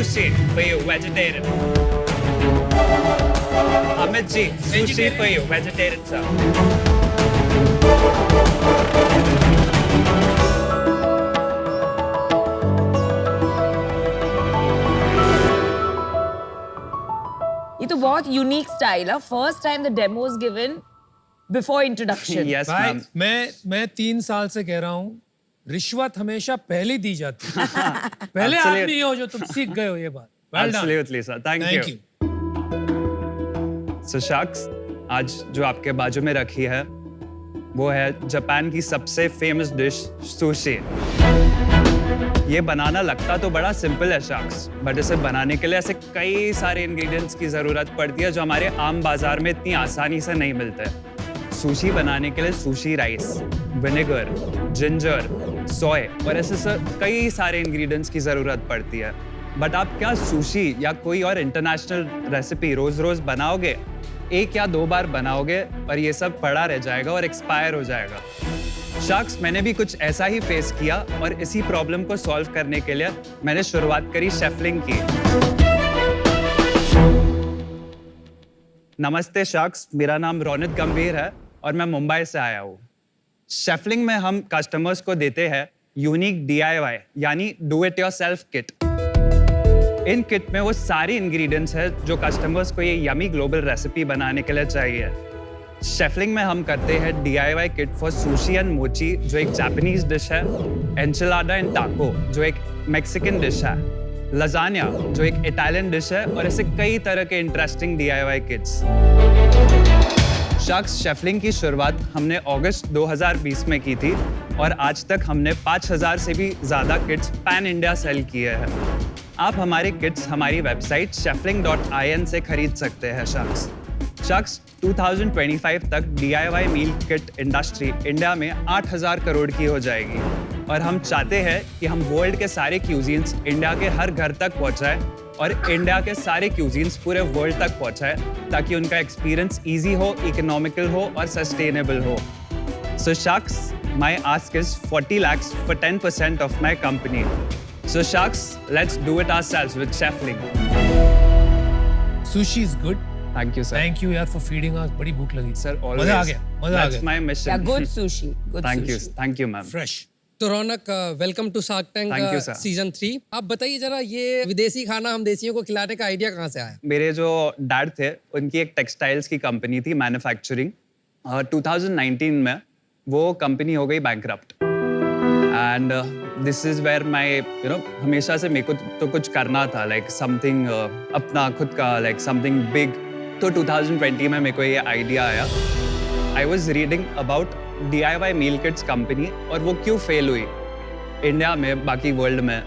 sushi for you, vegetarian. Amit ji, sushi for you, vegetarian sir. ये तो बहुत unique style है. First time the demo is given before introduction. Yes, भाई ma'am. मैं 3 साल से कह रहा हूँ, रिश्वत हमेशा पहले दी जाती है. पहले आप Absolute. नहीं हो जो तुम सीख गए हो ये बात. Well done. Absolutely sir. Thank Thank you. you. So शख्स आज जो आपके बाजू में रखी है वो है जापान की सबसे फेमस डिश सुशी. ये बनाना लगता तो बड़ा सिंपल है शख्स, बट इसे बनाने के लिए ऐसे कई सारे इंग्रेडिएंट्स की जरूरत पड़ती है जो हमारे आम बाजार में इतनी आसानी से नहीं मिलते. सुशी बनाने के लिए सुशी राइस, विनेगर, जिंजर, सोय और ऐसे कई सारे इंग्रेडिएंट्स की जरूरत पड़ती है. बट आप क्या सुशी या कोई और इंटरनेशनल रेसिपी रोज रोज बनाओगे? 1 या 2 बार बनाओगे और ये सब पड़ा रह जाएगा और एक्सपायर हो जाएगा. शख्स मैंने भी कुछ ऐसा ही फेस किया और इसी प्रॉब्लम को सॉल्व करने के लिए मैंने शुरुआत करी शेफलिंग की. नमस्ते शख्स, मेरा नाम रौनित गंभीर है और मैं मुंबई से आया हूँ. शेफलिंग में हम कस्टमर्स को देते हैं यूनिक DIY यानी do it yourself kit. In kit में वो सारे इंग्रेडिएंट्स हैं जो कस्टमर्स को ये यमी ग्लोबल रेसिपी बनाने के लिए चाहिए. शेफलिंग में हम करते हैं DIY kit for sushi and मोची जो एक जापानीज डिश है, एंचिलाडा एंड टाको जो एक मेक्सिकन डिश है, लजानिया जो एक इटालियन डिश है और ऐसे कई तरह के इंटरेस्टिंग DIY किट्स. शख्स शेफलिंग की शुरुआत हमने अगस्त 2020 में की थी और आज तक हमने 5000 से भी ज़्यादा किट्स पैन इंडिया सेल किए हैं. आप हमारे किट्स हमारी वेबसाइट sheffling.in से खरीद सकते हैं. शख्स 2025 तक DIY मील किट इंडस्ट्री इंडिया में 8000 करोड़ की हो जाएगी और हम चाहते हैं कि हम वर्ल्ड के सारे क्यूजीन्स इंडिया के हर घर तक पहुंचाएं और इंडिया के सारे क्यूजीन्स पूरे वर्ल्ड तक पहुंचाएं ताकि उनका एक्सपीरियंस इजी हो, इकोनॉमिकल हो और सस्टेनेबल हो. सो शख्स, my ask is 40 lakhs for 10% of my company. So shaks, let's do it ourselves with Chefling. Sushi is good. Thank you, sir. Thank you यार for feeding us. बड़ी भूख लगी. Sir, always. मजा आ गया. That's my mission. Yeah, good sushi. Good Thank sushi. you. Thank you, ma'am. Fresh. तो Raunak, welcome to Shark Tank Thank you, sir. Season 3. आप बताइए जरा, ये विदेशी खाना हम देसियों को खिलाने का आइडिया कहाँ से आया? मेरे जो डैड थे उनकी एक टेक्सटाइल्स की कंपनी थी, मैन्युफैक्चरिंग. 2019 में वो कंपनी हो गई bankrupt and this is where my हमेशा से मेरे को तो कुछ करना था, लाइक समथिंग अपना खुद का, लाइक समथिंग बिग. तो 2020 में मेरे को ये आइडिया आया. I was reading about DIY meal kits company और वो क्यों फेल हुई इंडिया में, बाकी वर्ल्ड में,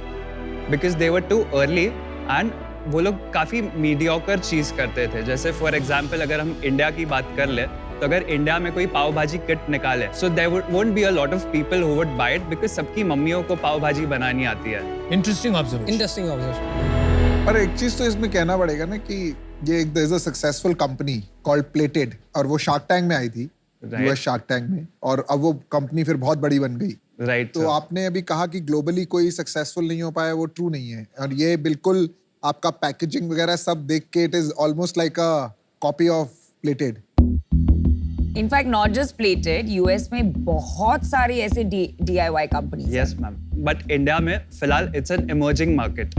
because they were too early and वो लोग काफ़ी मीडियोकर चीज़ करते थे. जैसे फॉर एग्जाम्पल अगर हम इंडिया की बात कर ले तो अगर इंडिया में कोई पाव भाजी किट निकाले so there won't be a lot of people who would buy it because सबकी मम्मियों को पाव भाजी बनानी आती है. Interesting observation. Interesting observation. पर एक चीज तो इसमें कहना पड़ेगा ना कि ये एक there is a successful company called Plated और वो शार्क टैंक में आई थी, US शार्क टैंक में, और अब वो कंपनी फिर बहुत बड़ी बन गई. राइट. तो आपने अभी कहा कि ग्लोबली कोई सक्सेसफुल नहीं हो पाया, वो ट्रू नहीं है. और ये बिल्कुल आपका पैकेजिंग वगैरह सब देख के it is almost like a copy of plated. In fact, not just plated, US में बहुत सारी ऐसे DIY companies हैं. Yes, ma'am. But India में फिलहाल it's an emerging market,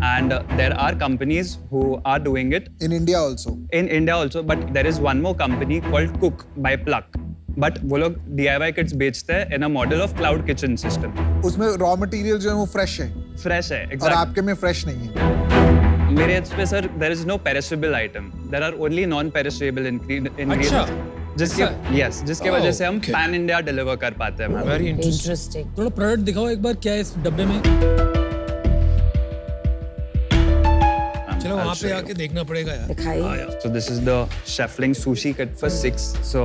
and there are companies who are doing it in India also. in India also. But there is one more company called Cook by Pluck. But वो लोग DIY kits बेचते हैं in a model of cloud kitchen system. उसमें raw material जो है वो fresh है Fresh है. और Exactly. आपके में फ्रेश नहीं है. मेरे पे sir there is no perishable item. There are only non-perishable ingredients. अच्छा. जिसके yes, जिसके Oh, वजह से हम okay. पैन इंडिया डिलीवर कर पाते हैं मैम. Very interesting. Interesting. थोड़ा प्रोडक्ट दिखाओ एक बार, क्या है इस डब्बे में? चलो वहाँ पे आके देखना पड़ेगा यार. दिखाइए. हाँ यार. So this is the Chefling sushi kit for 6. So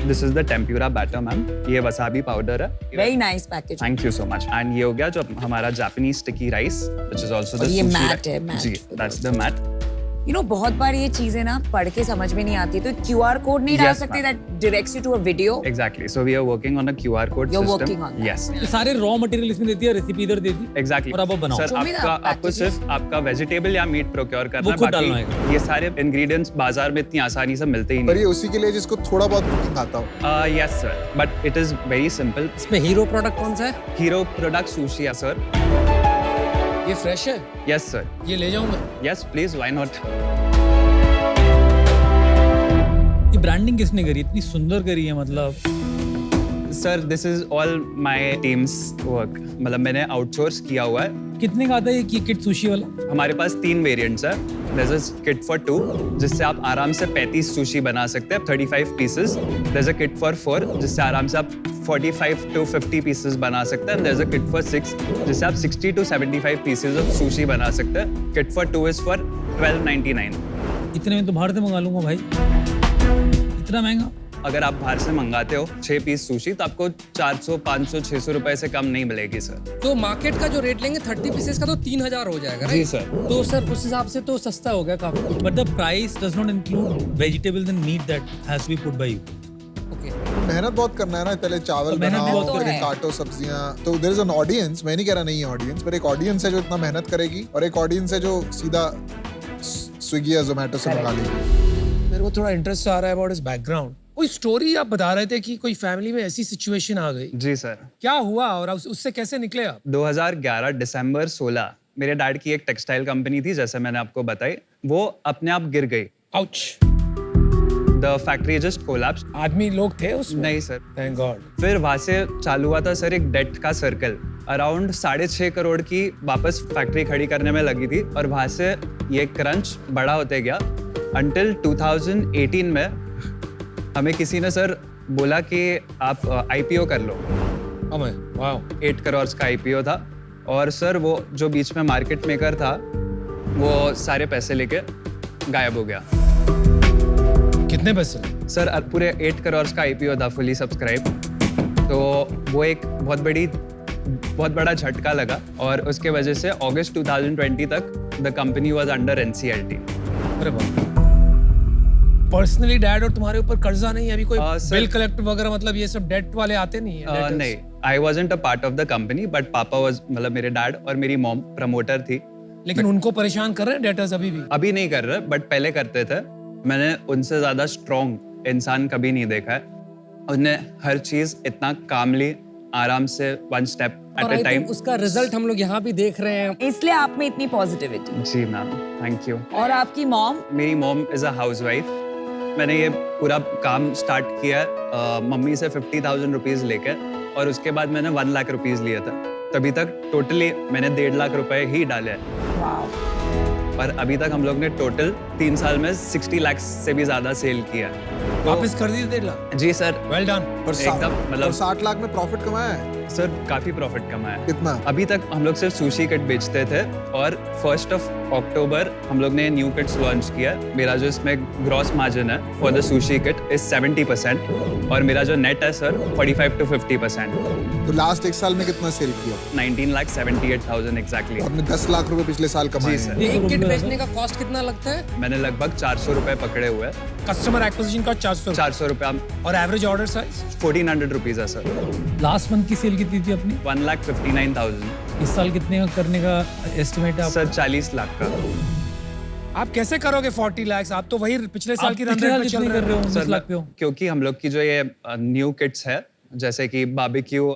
this is the tempura batter, ma'am. ये वसाबी पाउडर है. Very nice package. Thank you so much. And ये हो गया जो हमारा Japanese sticky rice, which is also the और ये sushi mat है, mat. Ji, that's the mat. You know, बहुत बार ये चीजें ना पढ़ के समझ में नहीं आती, तो QR कोड नहीं डाल Yes, सकते ma'am. that directs you to a video. Exactly. So we are working on a QR code You're system. working on that. Yes. ये सारे रॉ मटेरियल इसमें देती है, रेसिपी इधर देती है Exactly. और अब आप बनाओ। सर Show me the आपको packages. सिर्फ आपका वेजिटेबल या मीट प्रोक्योर करना वो है, खुद डालना बाकी ये सारे इंग्रेडिएंट्स बाजार में इतनी आसानी से मिलते ही पर ये नहीं। उसी के लिए जिसको थोड़ा बहुत कुकिंग आता हो। Yes sir, but it is very simple. इसमें हीरो प्रोडक्ट कौन सा है? हीरो प्रोडक्ट सुशी है सर। ये फ्रेश है, यस सर। ये ले जाऊं मैं? Yes please, why not. ये ब्रांडिंग किसने करी, इतनी सुंदर करी है मतलब? Sir this is all my teams work, मतलब मैंने आउटसोर्स किया हुआ है। कितने का आता है ये किट सुशी वाला? हमारे पास 3 वेरिएंट्स है। देयर इज किट फॉर 2 जिससे आप आराम से 35 सुशी बना सकते हैं, 35 pieces. There is a kit for 4 जिससे आराम से आप 45 to 50 पीसेस बना सकते हैं। There is a kit for 6 जिससे आप 60 to 75 पीसेस ऑफ सुशी बना सकते हैं। Kit for 2 is for 12.99। इतने में तो बाहर से मंगा लूंगा भाई, इतना महंगा? अगर आप बाहर से मंगाते हो 6 पीस सुशी तो आपको 400, 500, 600 रुपए से कम नहीं मिलेगी सर। तो मार्केट का जो रेट लेंगे 30 पीसेस का तो 3000 हो जाएगा, जी राइट? सर। तो सर उस हिसाब से तो सस्ता हो गया काफी। But the price does not include vegetables and meat that has to be put by you. Okay, मेहनत बहुत करना है ना, पहले चावल तो मेहनत भी बनाओ, बहुत फिर करना है। काटो सब्जियां। तो देयर इज एन ऑडियंस, मैं नहीं कह रहा नहीं है ऑडियंस, पर एक ऑडियंस है जो इतना मेहनत करेगी और एक ऑडियंस है जो सीधा स्विगी या जोमेटो से मंगा लेगी। मेरे को थोड़ा इंटरेस्ट आ रहा है अबाउट हिज बैकग्राउंड। कोई स्टोरी आप बता रहे थे कि कोई फैमिली में ऐसी सिचुएशन आ गई, जी सर। क्या हुआ और उससे कैसे निकले आप? 2011 दिसंबर 16 मेरे डैड की एक टेक्सटाइल कंपनी थी, जैसे मैंने आपको बताई, वो अपने आप गिर गई। Ouch. The factory just collapse. आदमी लोग थे उसमें? नहीं सर। Thank God. फिर वहां से चालू हुआ था सर एक डेट का सर्कल। अराउंड 6.5 करोड़ की वापस फैक्ट्री खड़ी करने में लगी थी और वहां से ये क्रंच बड़ा होते गया अंटिल 2018 में हमें किसी ने सर बोला कि आप IPO कर लो। हमें वाओ। 8 करोड़ का IPO था और सर वो जो बीच में मार्केट मेकर था वो सारे पैसे लेके गायब हो गया। कितने पैसे? सर पूरे 8 करोड़ का IPO था, फुली सब्सक्राइब। तो वो एक बहुत बड़ा झटका लगा और उसके वजह से अगस्त 2020 तक the company was under NCLT। अरे बाप। पर्सनली डैड और तुम्हारे ऊपर कर्जा नहीं है अभी कोई? सर- बिल कलेक्टर वगैरह, मतलब ये सब डेट वाले आते नहीं है? debtors? नहीं, I wasn't a part of the company but पापा वाज, मतलब मेरे डैड और मेरी मॉम प्रमोटर थी। लेकिन उनको परेशान कर रहे हैं डेटर्स अभी भी? अभी नहीं कर रहे बट पहले करते थे। मैंने उनसे ज्यादा स्ट्रॉन्ग इंसान कभी नहीं देखा है। उन्हें हर चीज इतना कामली, आराम से, वन स्टेप और at I a time. think उसका रिजल्ट हम लोग यहाँ भी देख रहे हैं। इसलिए आप में इतनी पॉजिटिविटी। जी मैम, थैंक यू। और आपकी मॉम? मेरी मॉम इज अ हाउसवाइफ। मैंने ये पूरा काम स्टार्ट किया है मम्मी से 50,000 रुपीज लेके और उसके बाद मैंने 1 लाख रुपीज लिए थे। तभी तक टोटली मैंने 1.5 लाख रुपए ही डाले हैं। वाओ। और अभी तक हम लोग ने टोटल 3 साल में 60 लाख से भी ज्यादा सेल किया है। वापस कर दिए 1.5 लाख? जी सर। Well done. पर एकदम, मतलब 60 लाख में प्रॉफिट कमाया है? सर काफी प्रॉफिट कमाया है। कितना? अभी तक हम लोग सिर्फ सुशी किट बेचते थे और 1 अक्टूबर हम लोग ने न्यू किट्स लॉन्च किया। मेरा जो इसमें ग्रॉस मार्जिन है for the sushi kit is 70% और मेरा जो नेट है सर 45 to 50%। तो लास्ट 1 साल में कितना सेल किया? 19,78,000 एग्जैक्टली। आपने 10 लाख रुपए पिछले साल कमाए जी हैं। सर। एक किट बेचने का कॉस्ट कितना लगता है? मैंने लगभग 400 रुपए पकड़े हुए हैं। कस्टमर एक्विजिशन का 400 400 रुपए। और एवरेज ऑर्डर साइज? 1400 रुपीज है सर। लास्ट मंथ की सेल कितनी थी अपनी? 1,59,000। इस साल कितने का करने का एस्टिमेट है? सर 40 लाख का। आप कैसे करोगे 40 लाख? आप तो वही पिछले साल की रन पिछले रेट साल पे चल जितनी रहे कर रहे हो हो। 19 लाख पे हो। क्योंकि हम लोग की जो ये न्यू किट्स है, जैसे कि बारबेक्यू,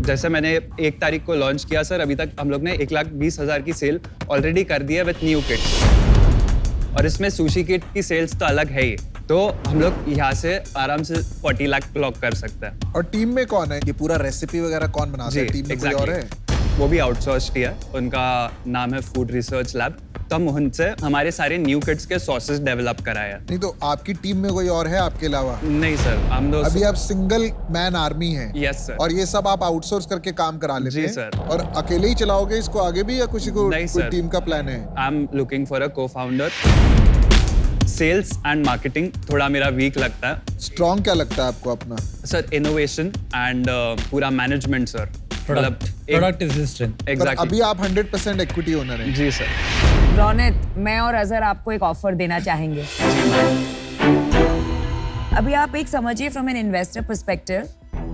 जैसे मैंने 1 तारीख को लॉन्च किया सर, अभी तक हम लोग ने 1,20,000 की सेल ऑलरेडी कर दी है विद न्यू किट्स। और इसमें सुशी किट की सेल्स तो अलग है ही, तो हम लोग यहाँ से आराम से 40 लाख क्लॉक कर सकते हैं। और टीम में कौन है? ये पूरा रेसिपी वगैरह कौन बनाता है? टीम में कोई और है? वो भी आउटसोर्स्ड ही है। उनका नाम है फूड रिसर्च लैब। तो हम उनसे हमारे सारे न्यू किट्स के सॉसेस डेवलप कराए हैं। नहीं तो आपकी टीम में कोई और है आपके अलावा? नहीं सर, हम दो। अभी आप सिंगल मैन आर्मी हैं। Yes sir. और ये सब आप आउटसोर्स करके काम करा लेते जी हैं? सर। और अकेले ही चलाओगे इसको आगे भी या किसी को नहीं कोई सर। टीम का प्लान है? I am looking for a co-founder. Sales and marketing थोड़ा मेरा वीक लगता है। स्ट्रॉन्ग क्या लगता है आपको अपना? सर इनोवेशन एंड पूरा management sir. Product is strength. पर एग्जैक्टली। अभी आप 100% इक्विटी ओनर हैं। जी सर। रौनक, मैं और अजहर आपको एक ऑफर देना चाहेंगे। अभी आप एक समझिए फ्रॉम एन इन्वेस्टर पर्सपेक्टिव,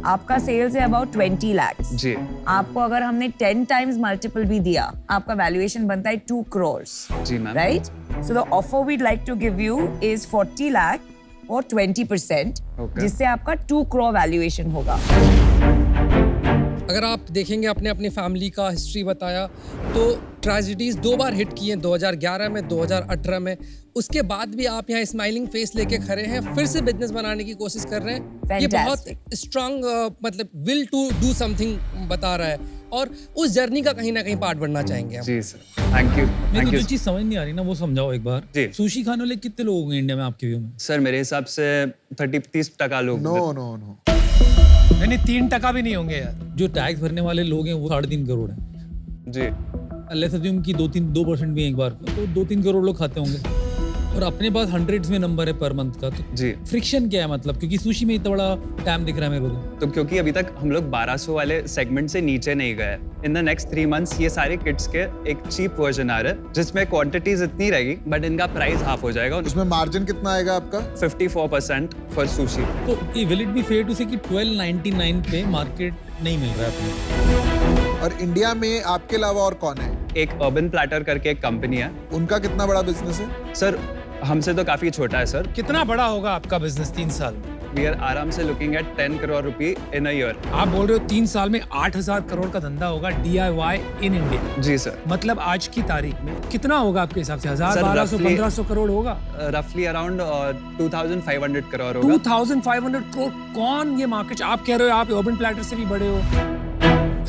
आपका सेल्स है अबाउट 20 lakhs। जी आपको अगर हमने 10 times मल्टीपल भी दिया, आपका वैल्यूएशन बनता है 2 crores। जी ma'am. Right? So the offer we'd like to give you is 40 lakh और 20%, Okay. जिससे आपका 2 crore वैल्यूएशन होगा। अगर आप देखेंगे आपने अपनी फैमिली का हिस्ट्री बताया तो ट्रेजिडीज 2 बार हिट की हैं, 2011 में, 2018 में। उसके बाद भी आप यहाँ स्माइलिंग फेस लेके खड़े हैं, फिर से बिजनेस बनाने की कोशिश कर रहे हैं। ये बहुत Fantastic. स्ट्रांग मतलब विल टू डू समथिंग बता रहा है और उस जर्नी का कहीं ना कहीं पार्ट बनना चाहेंगे हम। जी सर, थैंक यू मेरे को थैंक जो यू चीज समझ नहीं आ रही ना वो समझाओ एक बार। जी। सुशी खाने वाले कितने लोग होंगे इंडिया में आपके व्यू में? सर। मेरे हिसाब से 30-30% लोग नो नो नो, नहीं 3% भी नहीं होंगे यार। जो टैक्स भरने वाले लोग हैं वो 3.5 करोड़ हैं। जी लेट्स अज्यूम कि 2% भी एक बार का, तो 2-3 करोड़ लोग खाते होंगे और अपने पास hundreds में नंबर है पर मंथ का। तो जी। फ्रिक्शन क्या है मतलब, क्योंकि सुशी में इतना बड़ा टाइम दिख रहा है मेरे को। तो क्योंकि अभी तक हम लोग 1200 वाले सेगमेंट से नीचे नहीं गए, इन द नेक्स्ट 3 months ये सारे किट्स के एक चीप वर्जन आ रहा है जिसमें क्वांटिटीज इतनी रहेगी बट इनका प्राइस हाफ हो जाएगा। उसमें मार्जिन कितना आएगा आपका? 54% फॉर सुशी। तो ये will it be fair to say कि 1299 पे मार्केट नहीं मिल रहा है अपने? और इंडिया में आपके अलावा और कौन है? एक अर्बन प्लेटर करके एक कंपनी है उनका कितना बड़ा बिजनेस है? सर। हमसे तो काफी छोटा है सर। कितना बड़ा होगा आपका बिजनेस 3 साल में? वी आर आराम से लुकिंग एट 10 crore रुपए इन अ ईयर। आप बोल रहे हो 3 साल में 8000 करोड़ का धंधा होगा DIY इन इंडिया। जी सर। मतलब आज की तारीख में कितना होगा आपके हिसाब से? 1000, सर, 1200, roughly- 1500 करोड़ होगा? रफली अराउंड 2500 crore होगा। 2500 करोड़। कौन ये मार्केट? आप कह रहे हो आप अर्बन प्लैटर से भी बड़े हो,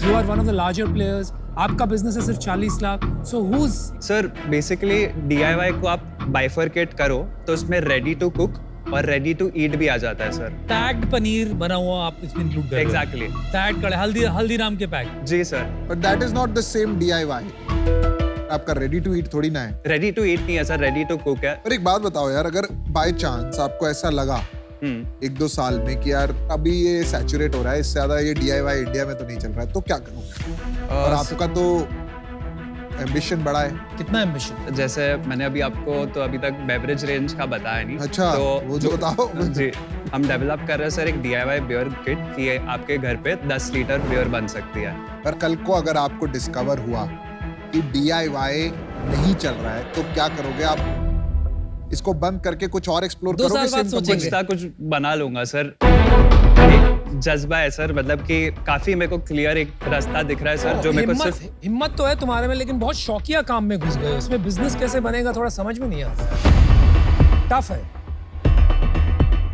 you are one of the larger players, आपका बिजनेस है सिर्फ 40 lakh. So who's? Sir basically DIY को आप बाइफरकेट करो तो उसमें रेडी टू कुक और रेडी टू ईट भी आ जाता है सर। टैग्ड पनीर बना हुआ आप इसमें इंक्लूड कर रहे हो? एग्जैक्टली। टैग कड़े हल्दीराम के पैक। जी sir. But that is not the same DIY। आपका रेडी टू ईट थोड़ी ना है। रेडी टू ईट नहीं है सर, रेडी टू कुक है। पर एक बात बताओ यार, अगर बाय चांस आपको ऐसा लगा 1-2 साल में कि यार अभी ये सैचुरेट हो रहा है, इससे ज्यादा ये DIY इंडिया में तो नहीं चल रहा है, तो क्या करोगे? और आपका तो एम्बिशन बड़ा है। कितना एम्बिशन? जैसे मैंने अभी आपको तो अभी तक बेवरेज रेंज का बताया नहीं। अच्छा, वो जो बताओ। जी, हम डेवलप कर रहे हैं सर एक DIY बियर किट कि ये आपके घर पे 10 लीटर बियर बन सकती है। पर कल को अगर आपको डिस्कवर हुआ कि DIY नहीं चल रहा है तो क्या करोगे आप? इसको बंद करके कुछ और एक्सप्लोर 2 करोगे? साल बाद same सोचेंगे। company? कुछ ना कुछ बना लूंगा सर। एक जज्बा है सर, मतलब कि काफी मेरे को क्लियर एक रास्ता दिख रहा है सर जो मेरे को सिर्फ हिम्मत तो है तुम्हारे में, लेकिन बहुत शौकिया काम में घुस गए हो। इसमें बिजनेस कैसे बनेगा थोड़ा समझ में नहीं आता। टफ है।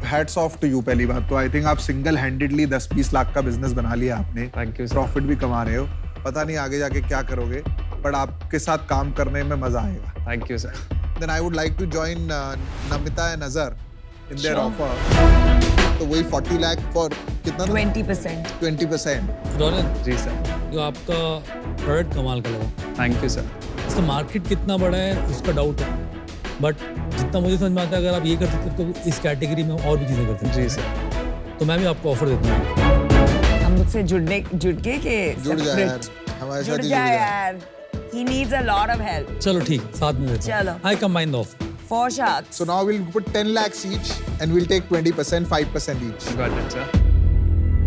Hats off to you. पहली बात तो आई थिंक आप सिंगल हैंडेडली 10-20 लाख का बिजनेस बना लिया आपने। Thank you sir. प्रॉफिट भी कमा रहे हो। पता नहीं आगे जाके क्या करोगे, बट आपके साथ काम करने में मजा आएगा। Thank you sir. Then I would like to join Namita and Azhar in their Sure. offer. तो वही 40 लाख फॉर कितना? 20%। 20%। रौनक, जी सर। जो आपका प्रोडक्ट कमाल का लगा, थैंक यू सर। इसका मार्केट कितना बड़ा है उसका डाउट है, बट जितना मुझे समझ में आता है अगर आप ये कर सकते हो तो इस कैटेगरी में और भी चीजें कर सकते हैं। जी सर। तो मैं भी आपको ऑफर देता हूँ। हम मुझसे जुड़ के जुड़ जा यार, हमारे साथ जुड़ ही जुड़ जा जा। यार। He needs a lot of help. चलो ठीक, साथ में देते हैं। चलो। I combine the offer. For sharks. So now we'll put 10 lakhs each and we'll take 20%, 5% each. Got it sir.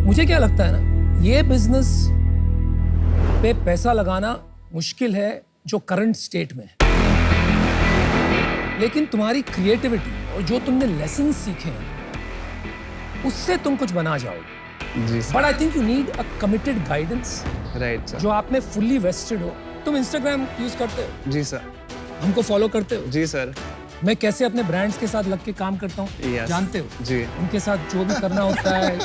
मुझे क्या लगता है ना, ये बिजनेस पे पैसा लगाना मुश्किल है जो करंट स्टेट में है, लेकिन तुम्हारी क्रिएटिविटी और जो तुमने लेसन सीखे हैं उससे तुम कुछ बना जाओगे। जी sir. But I think you need a committed guidance right sir. जो आप में फुल्ली वेस्टेड हो। तुम इंस्टाग्राम यूज करते हो, जी सर। हमको फॉलो करते हो, जी सर। मैं कैसे अपने ब्रांड्स के साथ लग के काम करता हूँ Yes. जानते हो? जी। उनके साथ जो भी करना होता है,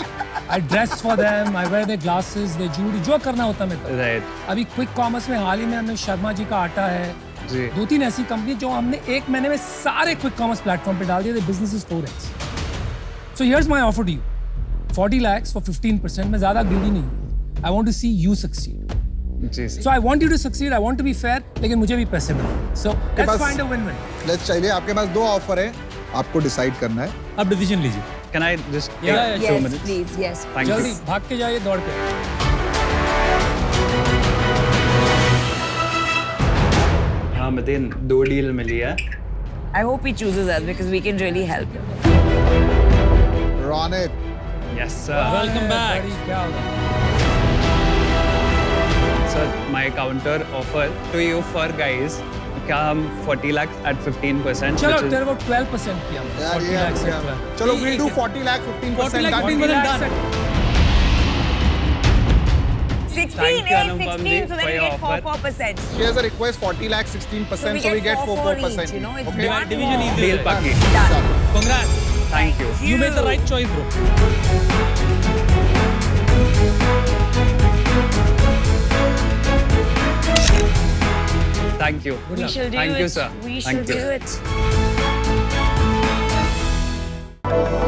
I dress for them, I wear their glasses, their jewellery, जो करना होता है मैं करता हूँ। राइट। अभी क्विक कॉमर्स में हाल ही में हमने शर्मा जी का आटा है, जी। 2-3 ऐसी कंपनी जो हमने 1 महीने में सारे क्विक कॉमर्स प्लेटफॉर्म पे डाल दिए थे। Business is 4x। So here's my offer to you, 40 lakhs for 15%। मैं ज्यादा ग्रीडी नहीं हूँ। I want to see you succeed. जी sir. So I want you to succeed, I want to be fair, लेकिन मुझे भी पैसे मिले। So let's pass- find a win win. Let's चलिए, आपके पास 2 ऑफर है, आपको डिसाइड करना है। आप डिसीजन लीजिए। Can I just Yeah, 2 Yes, minutes? please. Yes. Thank जल्दी यू। भाग के जाइए, दौड़ के। मदीन 2 डील मिली है. I hope he chooses us because we can really help him. Ronak, Yes sir. Welcome back. बड़ी क्या हो रहा है? Sir, my counter offer to you for guys. क्या हम 40 lakhs at 15%? चलो which is- तेरे को 12% किया मैंने, यार 40 ये lakhs क्या- at 12. चलो we'll do 40 lakh 15% 40 lakh, done. 15% lakhs done. at- 16, Thank you, eh? Anupam 16, ji, so for then you your get offer. 4%. She has a request 40 lakh 16%, so we get 4%. each, you know, it's Okay? one Division more. easy. Deal paki. Done. Congrats. Thank you. You made the right choice, bro. Thank you. We shall do Thank it. you, sir. We Thank shall you. do it.